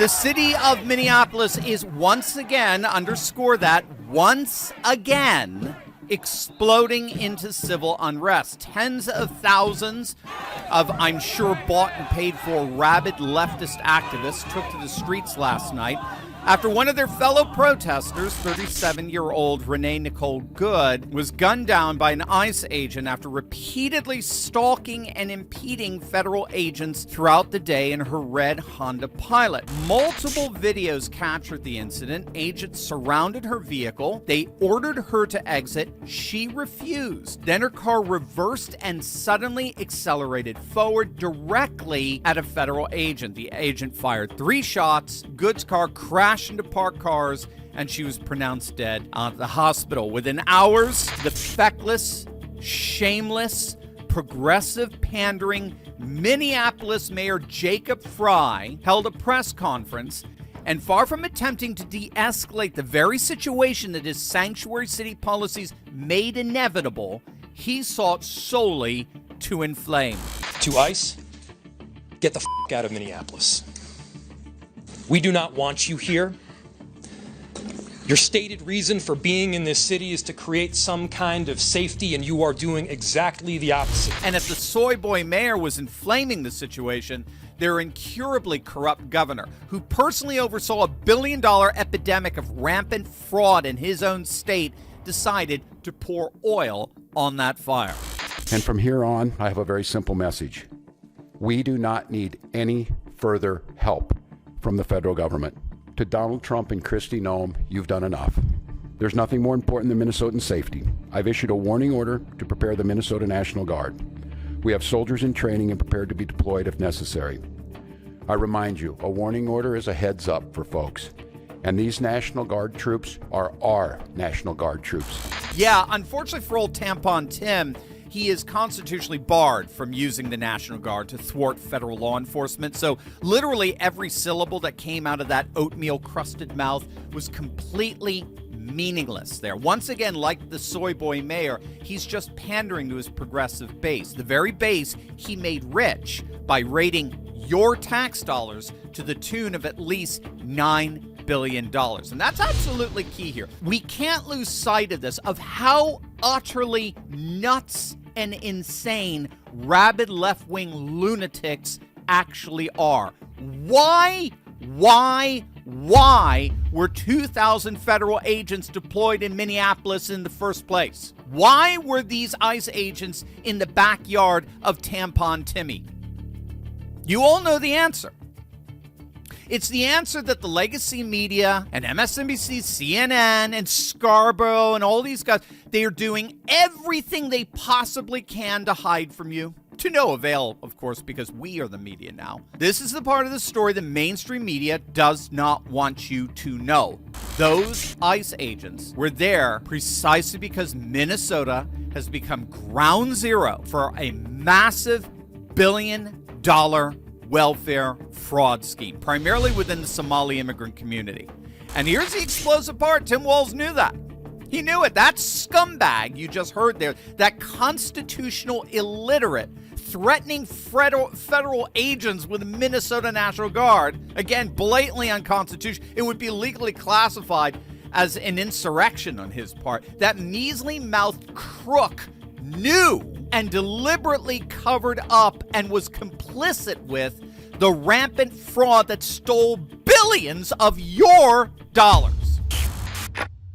The city of Minneapolis is once again, underscore that, once again, exploding into civil unrest. Tens of thousands of, I'm sure, bought and paid for rabid leftist activists took to the streets last night after one of their fellow protesters, 37-year-old Renee Nicole Good, was gunned down by an ICE agent after repeatedly stalking and impeding federal agents throughout the day in her red Honda Pilot. Multiple videos captured the incident. Agents surrounded her vehicle. They ordered her to exit. She refused. Then her car reversed and suddenly accelerated forward directly at a federal agent. The agent fired 3 shots. Good's car crashed into parked cars, and she was pronounced dead at the hospital. Within hours, the feckless, shameless, progressive pandering Minneapolis Mayor Jacob Frey held a press conference, and far from attempting to de-escalate the very situation that his sanctuary city policies made inevitable, he sought solely to inflame. To ICE, get the f*** out of Minneapolis. We do not want you here. Your stated reason for being in this city is to create some kind of safety, and you are doing exactly the opposite. And if the soy boy mayor was inflaming the situation, their incurably corrupt governor, who personally oversaw $1 billion epidemic of rampant fraud in his own state, decided to pour oil on that fire. And from here on, I have a very simple message. We do not need any further help from the federal government. To Donald Trump and Kristi Noem, you've done enough. There's nothing more important than Minnesotan safety. I've issued a warning order to prepare the Minnesota National Guard. We have soldiers in training and prepared to be deployed if necessary. I remind you, a warning order is a heads up for folks. And these National Guard troops are our National Guard troops. Yeah, unfortunately for old Tampon Tim, he is constitutionally barred from using the National Guard to thwart federal law enforcement. So literally every syllable that came out of that oatmeal-crusted mouth was completely meaningless there. Once again, like the soy boy mayor, he's just pandering to his progressive base, the very base he made rich by raiding your tax dollars to the tune of at least $9 billion. And that's absolutely key here. We can't lose sight of this, of how utterly nuts and insane rabid left-wing lunatics actually are. Why were 2,000 federal agents deployed in Minneapolis in the first place? Why were these ICE agents in the backyard of Tampon Timmy? You all know the answer. It's the answer that the legacy media and MSNBC, CNN, and Scarborough and all these guys, they are doing everything they possibly can to hide from you. To no avail, of course, because we are the media now. This is the part of the story the mainstream media does not want you to know. Those ICE agents were there precisely because Minnesota has become ground zero for a massive $1 billion welfare fraud scheme, primarily within the Somali immigrant community. And here's the explosive part. Tim Walz knew that. He knew it. That scumbag you just heard there, that constitutional illiterate threatening federal agents with the Minnesota National Guard, again, blatantly unconstitutional. It would be legally classified as an insurrection on his part. That measly-mouthed crook knew and deliberately covered up and was complicit with the rampant fraud that stole billions of your dollars.